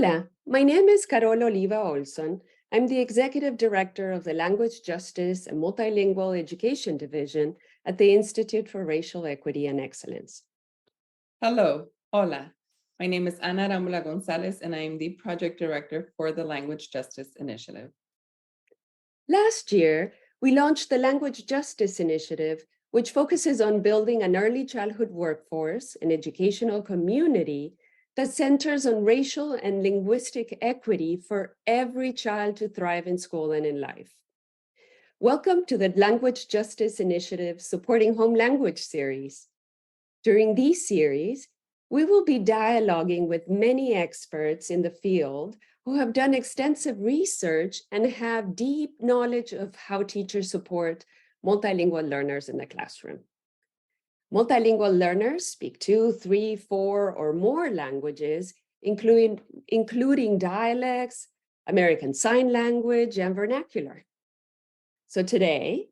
Hola, my name is Carol Oliva Olson. I'm the Executive Director of the Language Justice and Multilingual Education Division at the Institute for Racial Equity and Excellence. Hello, hola. My name is Ana Ramula Gonzalez, and I am the Project Director for the Language Justice Initiative. Last year, we launched the Language Justice Initiative, which focuses on building an early childhood workforce and educational community that centers on racial and linguistic equity for every child to thrive in school and in life. Welcome to the Language Justice Initiative Supporting Home Language series. During these series, we will be dialoguing with many experts in the field who have done extensive research and have deep knowledge of how teachers support multilingual learners in the classroom. Multilingual learners speak 2, 3, 4, or more languages, including dialects, American Sign Language, and vernacular. So today,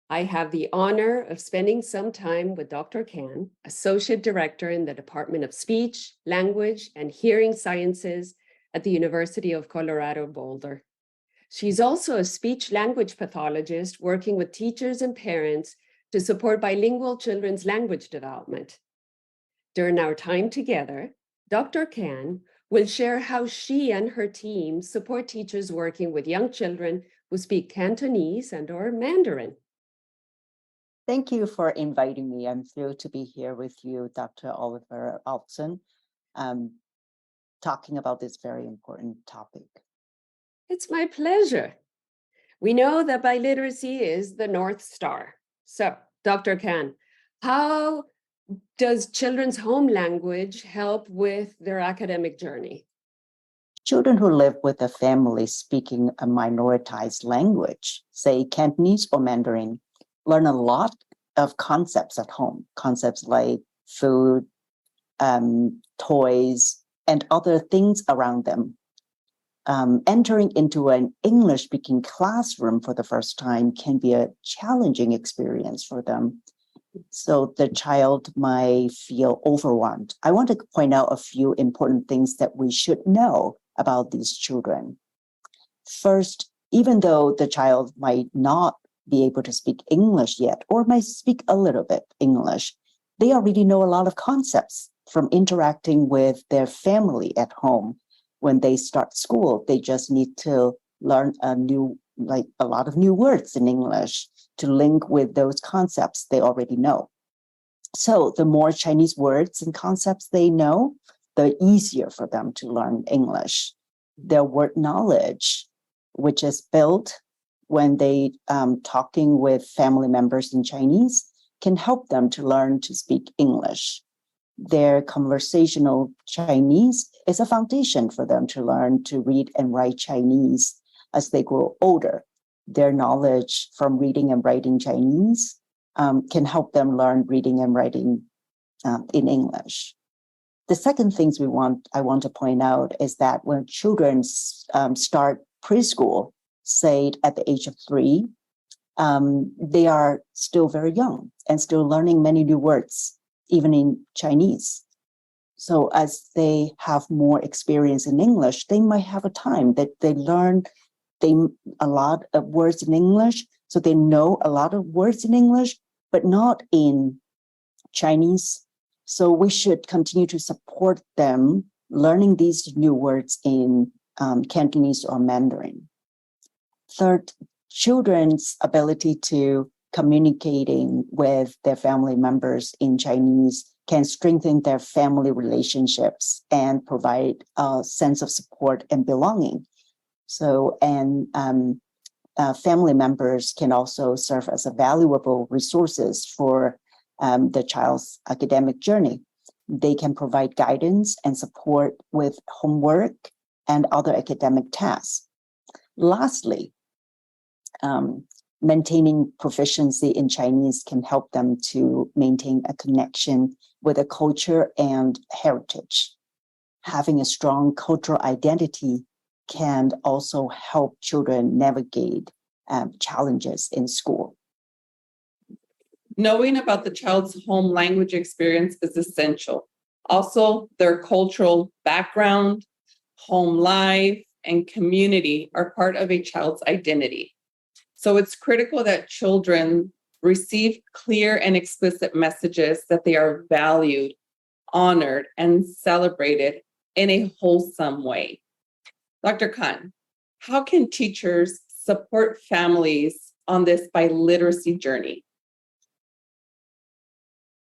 I have the honor of spending some time with Dr. Kan, Associate Director in the Department of Speech, Language, and Hearing Sciences at the University of Colorado Boulder. She's also a speech-language pathologist working with teachers and parents to support bilingual children's language development. During our time together, Dr. Kan will share how she and her team support teachers working with young children who speak Cantonese and/or Mandarin. Thank you for inviting me. I'm thrilled to be here with you, Dr. Oliver Olson, talking about this very important topic. It's my pleasure. We know that biliteracy is the North Star. So, Dr. Kan, how does children's home language help with their academic journey? Children who live with a family speaking a minoritized language, say Cantonese or Mandarin, learn a lot of concepts at home, concepts like food, toys, and other things around them. Entering into an English-speaking classroom for the first time can be a challenging experience for them. So the child might feel overwhelmed. I want to point out a few important things that we should know about these children. First, even though the child might not be able to speak English yet, or might speak a little bit English, they already know a lot of concepts from interacting with their family at home. When they start school, they just need to learn a lot of new words in English to link with those concepts they already know. So the more Chinese words and concepts they know, the easier for them to learn English. Their word knowledge, which is built when they talking with family members in Chinese, can help them to learn to speak English. Their conversational Chinese is a foundation for them to learn to read and write Chinese as they grow older. Their knowledge from reading and writing Chinese can help them learn reading and writing in English. The second things I want to point out is that when children start preschool, say at the age of 3, they are still very young and still learning many new words, even in Chinese. So as they have more experience in English, they might have a time that they learn a lot of words in English. So they know a lot of words in English, but not in Chinese. So we should continue to support them learning these new words in Cantonese or Mandarin. Third, children's ability to communicating with their family members in Chinese can strengthen their family relationships and provide a sense of support and belonging. So, family members can also serve as a valuable resources for the child's academic journey. They can provide guidance and support with homework and other academic tasks. Lastly, maintaining proficiency in Chinese can help them to maintain a connection with a culture and heritage. Having a strong cultural identity can also help children navigate challenges in school. Knowing about the child's home language experience is essential. Also, their cultural background, home life, and community are part of a child's identity. So it's critical that children receive clear and explicit messages that they are valued, honored, and celebrated in a wholesome way. Dr. Khan, how can teachers support families on this biliteracy journey?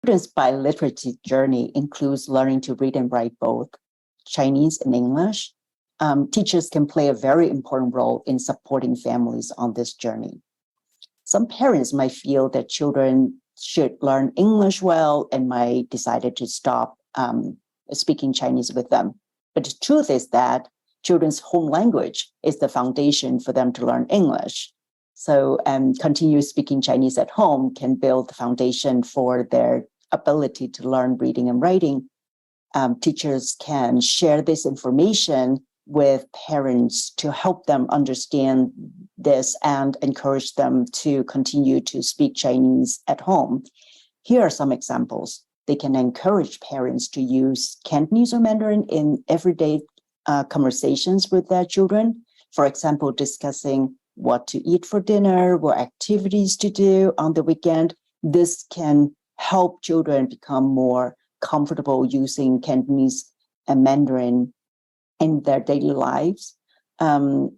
Students' biliteracy journey includes learning to read and write both Chinese and English. Teachers can play a very important role in supporting families on this journey. Some parents might feel that children should learn English well and might decide to stop speaking Chinese with them. But the truth is that children's home language is the foundation for them to learn English. So continue speaking Chinese at home can build the foundation for their ability to learn reading and writing. Teachers can share this information with parents to help them understand this and encourage them to continue to speak Chinese at home. Here are some examples. They can encourage parents to use Cantonese or Mandarin in everyday conversations with their children. For example, discussing what to eat for dinner, what activities to do on the weekend. This can help children become more comfortable using Cantonese and Mandarin in their daily lives.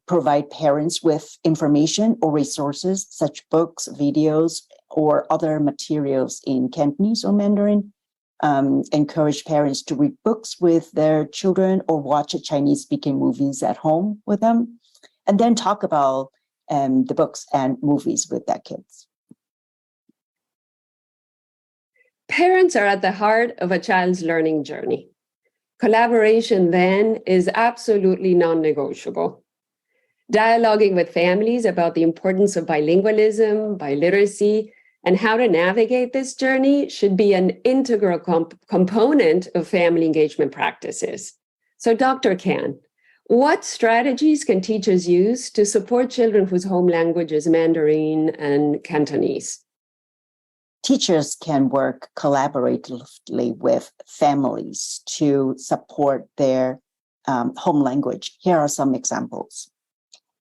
Provide parents with information or resources such books, videos, or other materials in Cantonese or Mandarin. Encourage parents to read books with their children or watch Chinese-speaking movies at home with them, and then talk about the books and movies with their kids. Parents are at the heart of a child's learning journey. Collaboration then is absolutely non-negotiable. Dialoguing with families about the importance of bilingualism, biliteracy, and how to navigate this journey should be an integral component of family engagement practices. So, Dr. Kan, what strategies can teachers use to support children whose home language is Mandarin and Cantonese? Teachers can work collaboratively with families to support their home language. Here are some examples.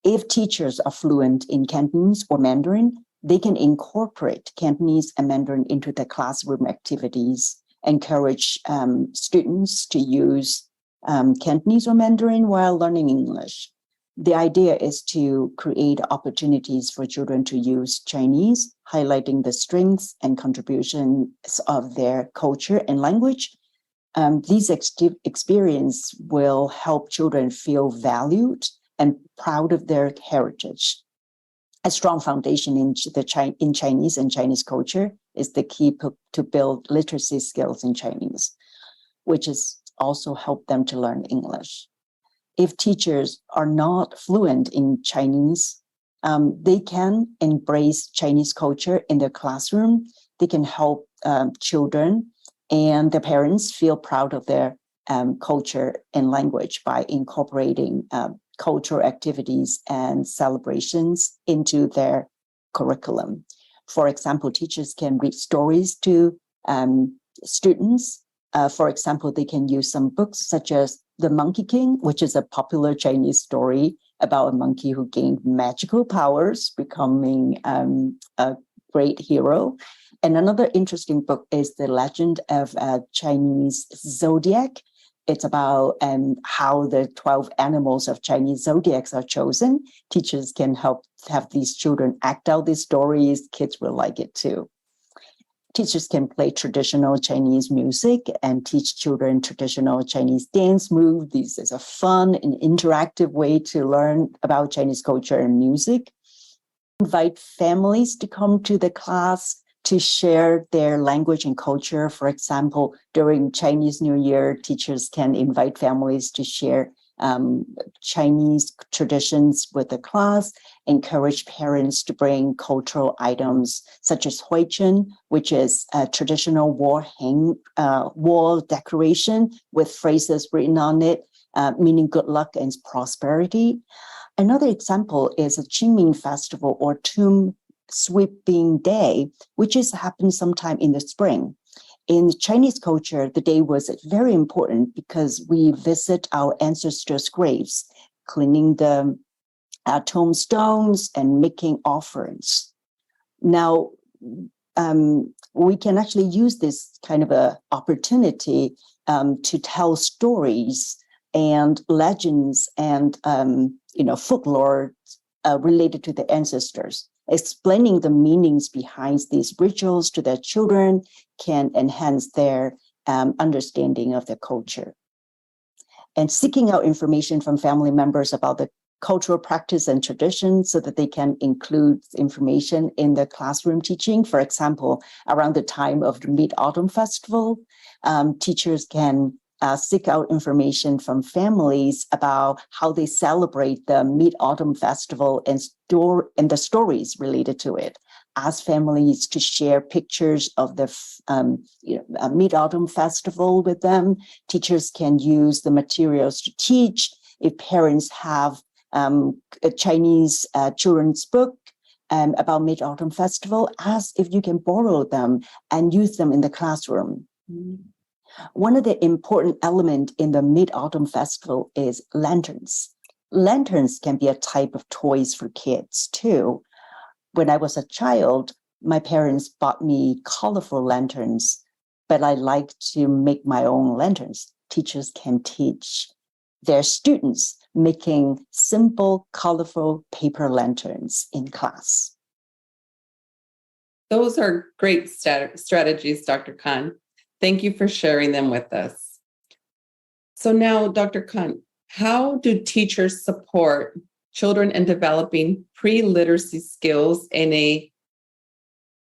If teachers are fluent in Cantonese or Mandarin, they can incorporate Cantonese and Mandarin into their classroom activities, encourage students to use Cantonese or Mandarin while learning English. The idea is to create opportunities for children to use Chinese, highlighting the strengths and contributions of their culture and language. These experiences will help children feel valued and proud of their heritage. A strong foundation in Chinese and Chinese culture is the key to build literacy skills in Chinese, which is also help them to learn English. If teachers are not fluent in Chinese, they can embrace Chinese culture in their classroom. They can help children and their parents feel proud of their culture and language by incorporating cultural activities and celebrations into their curriculum. For example, teachers can read stories to students. For example, they can use some books such as The Monkey King, which is a popular Chinese story about a monkey who gained magical powers, becoming a great hero. And another interesting book is The Legend of Chinese Zodiac. It's about how the 12 animals of Chinese zodiacs are chosen. Teachers can help have these children act out these stories. Kids will like it too. Teachers can play traditional Chinese music and teach children traditional Chinese dance moves. This is a fun and interactive way to learn about Chinese culture and music. Invite families to come to the class to share their language and culture. For example, during Chinese New Year, teachers can invite families to share Chinese traditions with the class, encourage parents to bring cultural items such as huichun, which is a traditional wall decoration with phrases written on it, meaning good luck and prosperity. Another example is a Qingming festival or tomb sweeping day, which is happening sometime in the spring. In Chinese culture, the day was very important because we visit our ancestors' graves, cleaning the tombstones and making offerings. Now, we can actually use this kind of a opportunity to tell stories and legends and folklore related to the ancestors. Explaining the meanings behind these rituals to their children can enhance their understanding of their culture. And seeking out information from family members about the cultural practice and traditions so that they can include information in the classroom teaching. For example, around the time of the Mid-Autumn Festival, teachers can seek out information from families about how they celebrate the Mid-Autumn Festival and the stories related to it. Ask families to share pictures of the Mid-Autumn Festival with them. Teachers can use the materials to teach. If parents have a Chinese children's book about Mid-Autumn Festival, ask if you can borrow them and use them in the classroom. One of the important elements in the Mid-Autumn Festival is lanterns. Lanterns can be a type of toys for kids too. When I was a child, my parents bought me colorful lanterns, but I like to make my own lanterns. Teachers can teach their students making simple, colorful paper lanterns in class. Those are great strategies, Dr. Khan. Thank you for sharing them with us. So now, Dr. Khan, how do teachers support children in developing pre-literacy skills in a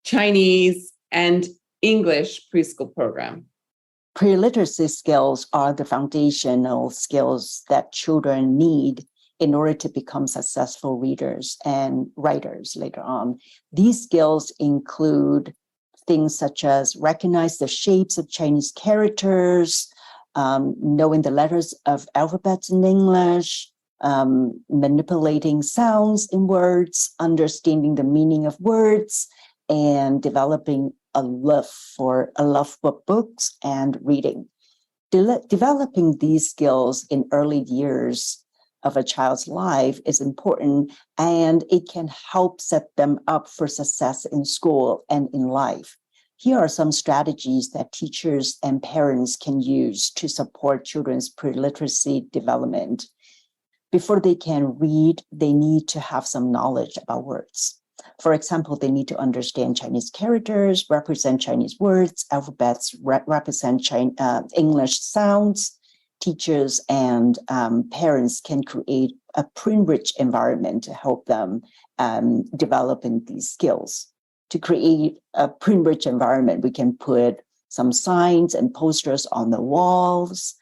Chinese and English preschool program? Pre-literacy skills are the foundational skills that children need in order to become successful readers and writers later on. These skills include things such as recognize the shapes of Chinese characters, knowing the letters of alphabets in English, manipulating sounds in words, understanding the meaning of words, and developing a love for books and reading. Developing these skills in early years of a child's life is important, and it can help set them up for success in school and in life. Here are some strategies that teachers and parents can use to support children's pre-literacy development. Before they can read, they need to have some knowledge about words. For example, they need to understand Chinese characters, represent Chinese words, alphabets, represent English sounds. Teachers and parents can create a print-rich environment to help them develop in these skills. To create a print-rich environment, we can put some signs and posters on the walls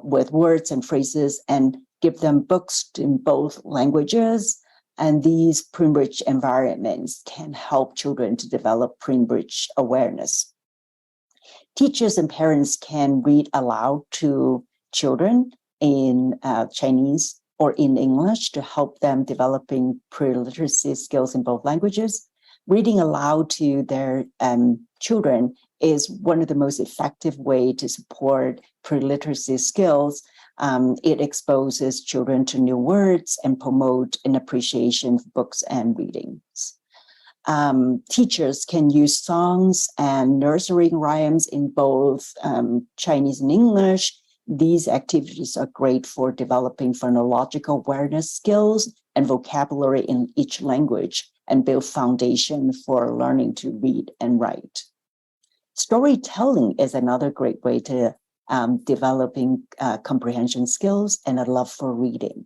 with words and phrases and give them books in both languages. And these print-rich environments can help children to develop print-rich awareness. Teachers and parents can read aloud to children in Chinese or in English to help them developing pre-literacy skills in both languages. Reading aloud to their children is one of the most effective ways to support pre-literacy skills. It exposes children to new words and promote an appreciation for books and readings. Teachers can use songs and nursery rhymes in both Chinese and English. These activities are great for developing phonological awareness skills and vocabulary in each language and build foundation for learning to read and write. Storytelling is another great way to developing comprehension skills and a love for reading.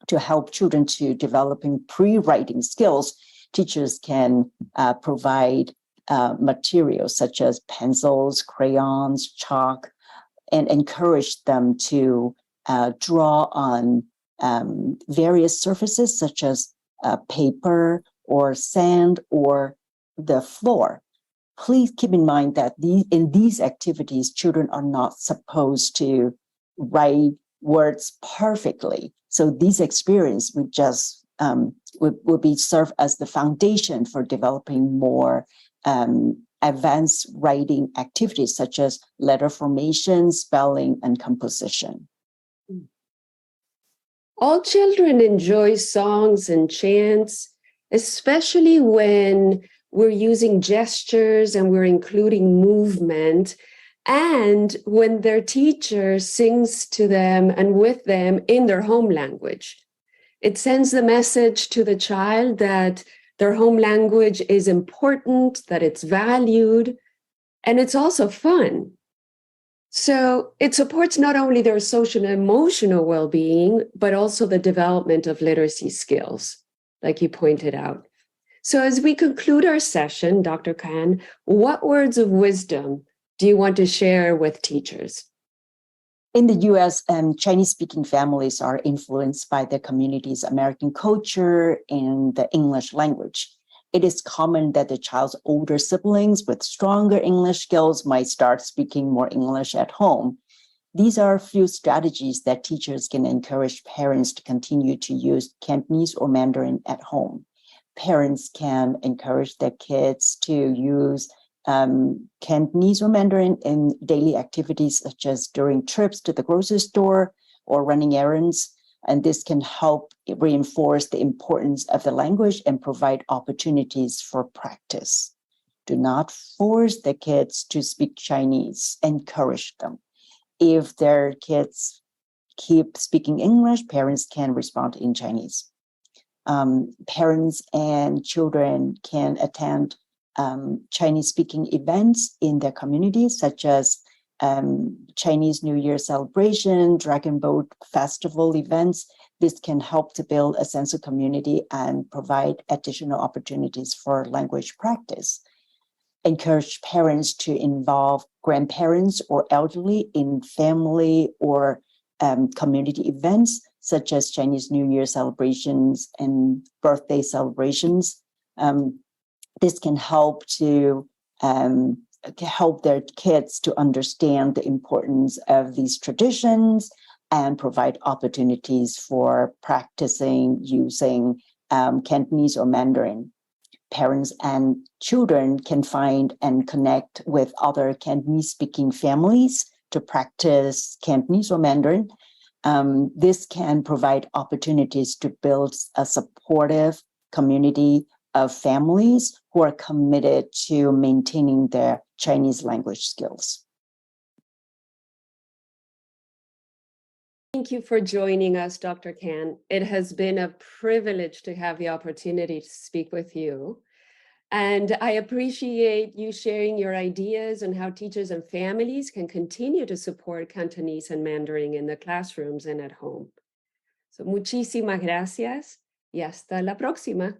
To help children to developing pre-writing skills, teachers can provide materials such as pencils, crayons, chalk, and encourage them to draw on various surfaces such as paper or sand or the floor. Please keep in mind that in these activities, children are not supposed to write words perfectly. So these experiences would just would be serve as the foundation for developing more advanced writing activities such as letter formation, spelling, and composition. All children enjoy songs and chants, especially when we're using gestures and we're including movement, and when their teacher sings to them and with them in their home language. It sends the message to the child that their home language is important, that it's valued, and it's also fun. So it supports not only their social and emotional well-being, but also the development of literacy skills, like you pointed out. So as we conclude our session, Dr. Khan, what words of wisdom do you want to share with teachers? In the US, Chinese-speaking families are influenced by their community's American culture and the English language. It is common that the child's older siblings with stronger English skills might start speaking more English at home. These are a few strategies that teachers can encourage parents to continue to use Cantonese or Mandarin at home. Parents can encourage their kids to use Cantonese or Mandarin in daily activities, such as during trips to the grocery store or running errands. And this can help reinforce the importance of the language and provide opportunities for practice. Do not force the kids to speak Chinese, encourage them. If their kids keep speaking English, parents can respond in Chinese. Parents and children can attend Chinese-speaking events in their communities, such as Chinese New Year celebration, Dragon Boat Festival events. This can help to build a sense of community and provide additional opportunities for language practice. Encourage parents to involve grandparents or elderly in family or community events, such as Chinese New Year celebrations and birthday celebrations. This can help to help their kids to understand the importance of these traditions and provide opportunities for practicing using Cantonese or Mandarin. Parents and children can find and connect with other Cantonese-speaking families to practice Cantonese or Mandarin. This can provide opportunities to build a supportive community of families who are committed to maintaining their Chinese language skills. Thank you for joining us, Dr. Khan. It has been a privilege to have the opportunity to speak with you. And I appreciate you sharing your ideas on how teachers and families can continue to support Cantonese and Mandarin in the classrooms and at home. So muchísimas gracias y hasta la próxima.